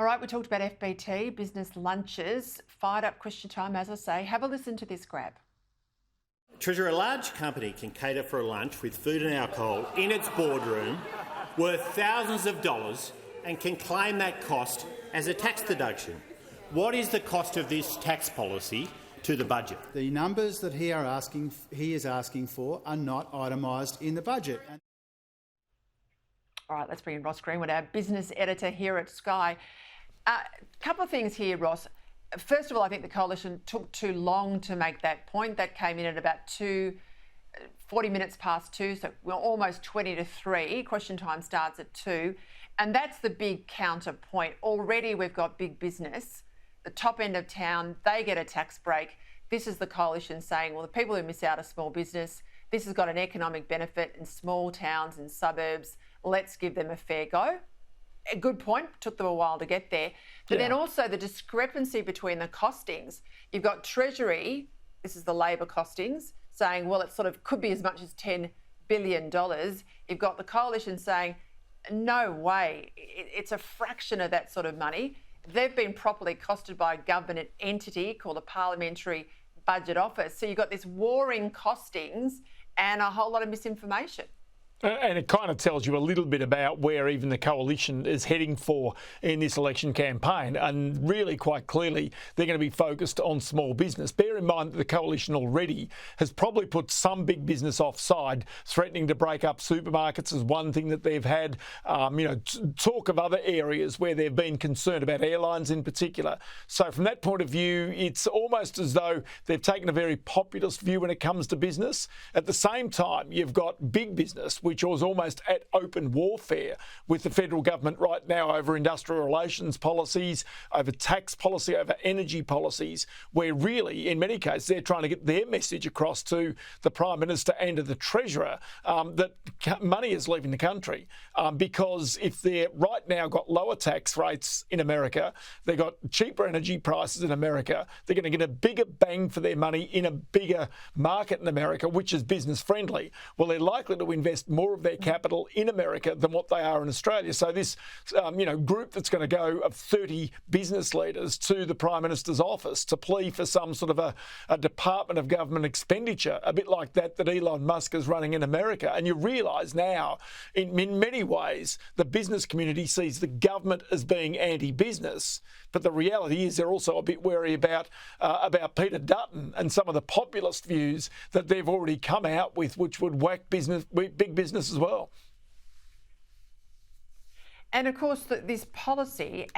All right, we talked about FBT, business lunches, fired up question time, as I say. Have a listen to this grab. Treasurer, a large company can cater for a lunch with food and alcohol in its boardroom worth thousands of dollars and can claim that cost as a tax deduction. What is the cost of this tax policy to the budget? The numbers that he is asking for are not itemised in the budget. All right, let's bring in Ross Greenwood, our business editor here at Sky. A couple of things here, Ross. First of all, I think the coalition took too long to make that point. That came in at about 40 minutes past 2, so we're almost 20 to 3. Question time starts at 2. And that's the big counterpoint. Already we've got big business, the top end of town, they get a tax break. This is the coalition saying, well, the people who miss out are small business. This has got an economic benefit in small towns and suburbs. Let's give them a fair go. A good point. Took them a while to get there. But then also the discrepancy between the costings. You've got Treasury, this is the Labor costings, saying, well, it sort of could be as much as $10 billion. You've got the coalition saying, no way, it's a fraction of that sort of money. They've been properly costed by a government entity called a Parliamentary Budget Office. So you've got this warring costings and a whole lot of misinformation. And it kind of tells you a little bit about where even the coalition is heading for in this election campaign. And really, quite clearly, they're going to be focused on small business. Bear in mind that the coalition already has probably put some big business offside, threatening to break up supermarkets is one thing that they've had. Talk of other areas where they've been concerned about, airlines in particular. So from that point of view, it's almost as though they've taken a very populist view when it comes to business. At the same time, you've got big business, which was almost at open warfare with the federal government right now over industrial relations policies, over tax policy, over energy policies, where really, in many cases, they're trying to get their message across to the Prime Minister and to the Treasurer that money is leaving the country. Because if they're right now got lower tax rates in America, they've got cheaper energy prices in America, they're going to get a bigger bang for their money in a bigger market in America, which is business friendly. Well, they're likely to invest more of their capital in America than what they are in Australia. So this, group that's going to go of 30 business leaders to the Prime Minister's office to plea for some sort of a Department of Government expenditure, a bit like that Elon Musk is running in America. And you realise now, in many ways, the business community sees the government as being anti-business. But the reality is they're also a bit wary about Peter Dutton and some of the populist views that they've already come out with, which would whack big business as well. And of course, this policy,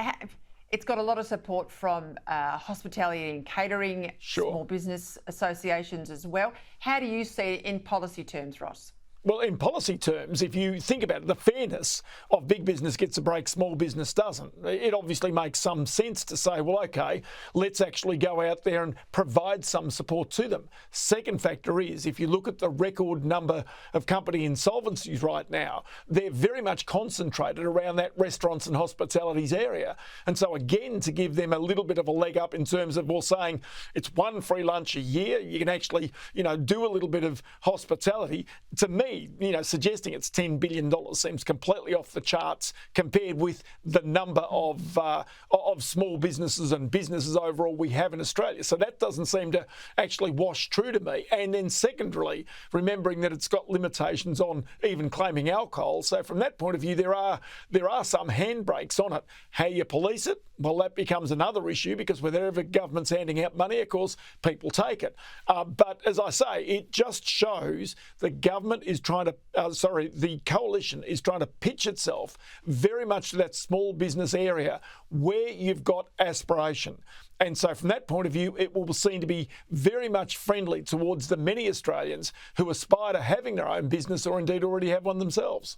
it's got a lot of support from hospitality and catering, small business associations as well. How do you see it in policy terms, Ross? Well, in policy terms, if you think about it, the fairness of big business gets a break, small business doesn't. It obviously makes some sense to say, well, OK, let's actually go out there and provide some support to them. Second factor is, if you look at the record number of company insolvencies right now, they're very much concentrated around that restaurants and hospitalities area. And so, again, to give them a little bit of a leg up in terms of, well, saying it's one free lunch a year, you can actually, do a little bit of hospitality. To me, suggesting it's $10 billion seems completely off the charts compared with the number of small businesses and businesses overall we have in Australia. So that doesn't seem to actually wash true to me. And then secondarily, remembering that it's got limitations on even claiming alcohol. So from that point of view, there are some handbrakes on it. How you police it, well, that becomes another issue, because whenever government's handing out money, of course, people take it. But as I say, it just shows the government is the coalition is trying to pitch itself very much to that small business area where you've got aspiration. And so from that point of view, it will seem to be very much friendly towards the many Australians who aspire to having their own business or indeed already have one themselves.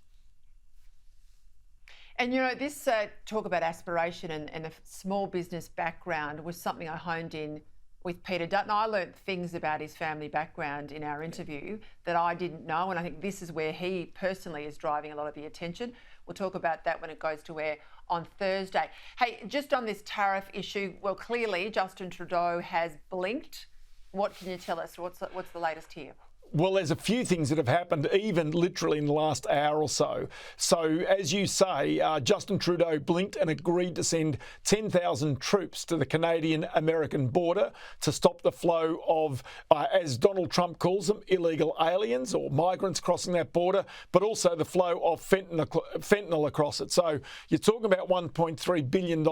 And, this talk about aspiration and the small business background was something I honed in with Peter Dutton. I learnt things about his family background in our interview that I didn't know, and I think this is where he personally is driving a lot of the attention. We'll talk about that when it goes to air on Thursday. Hey, just on this tariff issue, well, clearly Justin Trudeau has blinked. What can you tell us? What's the latest here? Well, there's a few things that have happened even literally in the last hour or so. So, as you say, Justin Trudeau blinked and agreed to send 10,000 troops to the Canadian-American border to stop the flow of, as Donald Trump calls them, illegal aliens or migrants crossing that border, but also the flow of fentanyl across it. So you're talking about $1.3 billion,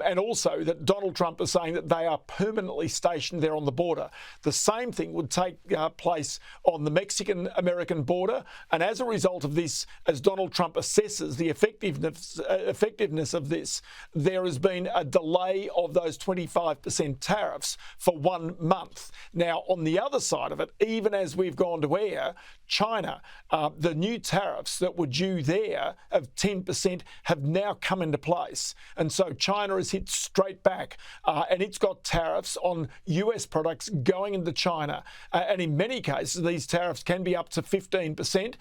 and also that Donald Trump is saying that they are permanently stationed there on the border. The same thing would take place on the Mexican-American border, and as a result of this, as Donald Trump assesses the effectiveness of this, there has been a delay of those 25% tariffs for 1 month. Now, on the other side of it, even as we've gone to air, China, the new tariffs that were due there of 10% have now come into place. And so China has hit straight back, and it's got tariffs on US products going into China. And in many cases, these tariffs can be up to 15%.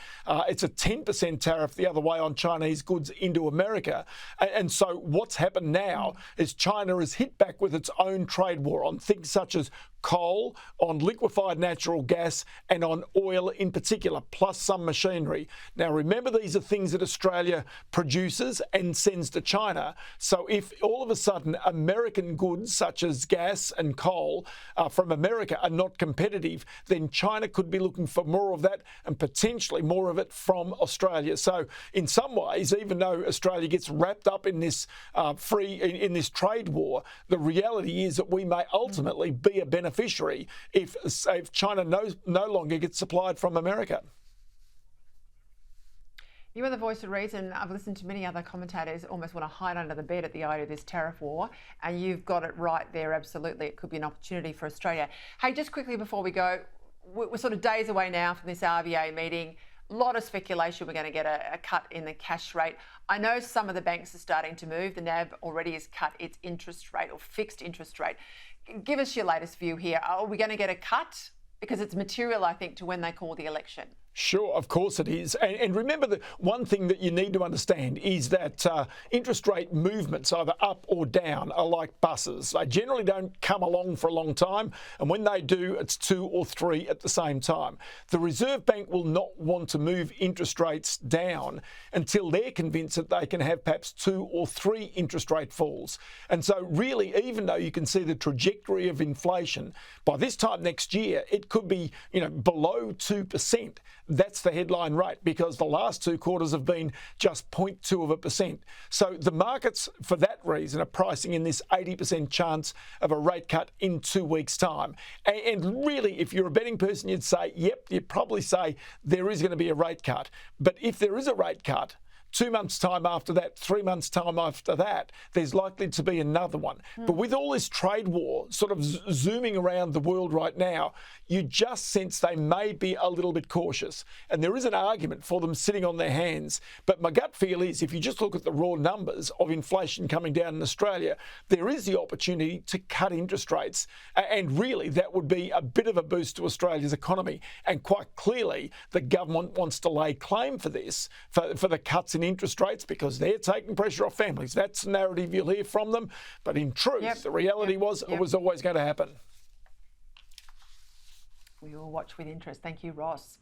It's a 10% tariff the other way on Chinese goods into America. And so what's happened now is China has hit back with its own trade war on things such as coal, on liquefied natural gas, and on oil in particular, plus some machinery. Now, remember, these are things that Australia produces and sends to China. So if all of a sudden American goods such as gas and coal from America are not competitive, then China could be looking for more of that and potentially more of it from Australia. So in some ways, even though Australia gets wrapped up in this in this trade war, the reality is that we may ultimately be a beneficiary if China no longer gets supplied from America. You are the voice of reason. I've listened to many other commentators almost want to hide under the bed at the idea of this tariff war, and you've got it right there. Absolutely, it could be an opportunity for Australia. Hey, just quickly before we go, we're sort of days away now from this RBA meeting. A lot of speculation we're going to get a cut in the cash rate. I know some of the banks are starting to move. The NAB already has cut its interest rate or fixed interest rate. Give us your latest view here. Are we going to get a cut? Because it's material, I think, to when they call the election. Sure, of course it is. And remember, that one thing that you need to understand is that interest rate movements, either up or down, are like buses. They generally don't come along for a long time, and when they do, it's 2 or 3 at the same time. The Reserve Bank will not want to move interest rates down until they're convinced that they can have perhaps 2 or 3 interest rate falls. And so really, even though you can see the trajectory of inflation, by this time next year, it could be, below 2%. That's the headline rate, because the last 2 quarters have been just 0.2%. So the markets, for that reason, are pricing in this 80% chance of a rate cut in 2 weeks' time. And really, if you're a betting person, you'd say, yep, you'd probably say there is going to be a rate cut. But if there is a rate cut, 2 months' time after that, 3 months' time after that, there's likely to be another one. But with all this trade war sort of zooming around the world right now, you just sense they may be a little bit cautious. And there is an argument for them sitting on their hands. But my gut feel is, if you just look at the raw numbers of inflation coming down in Australia, there is the opportunity to cut interest rates. And really, that would be a bit of a boost to Australia's economy. And quite clearly, the government wants to lay claim for this, for the cuts in interest rates, because they're taking pressure off families. That's the narrative you'll hear from them. But in truth, the reality was it was always going to happen. We will watch with interest. Thank you, Ross.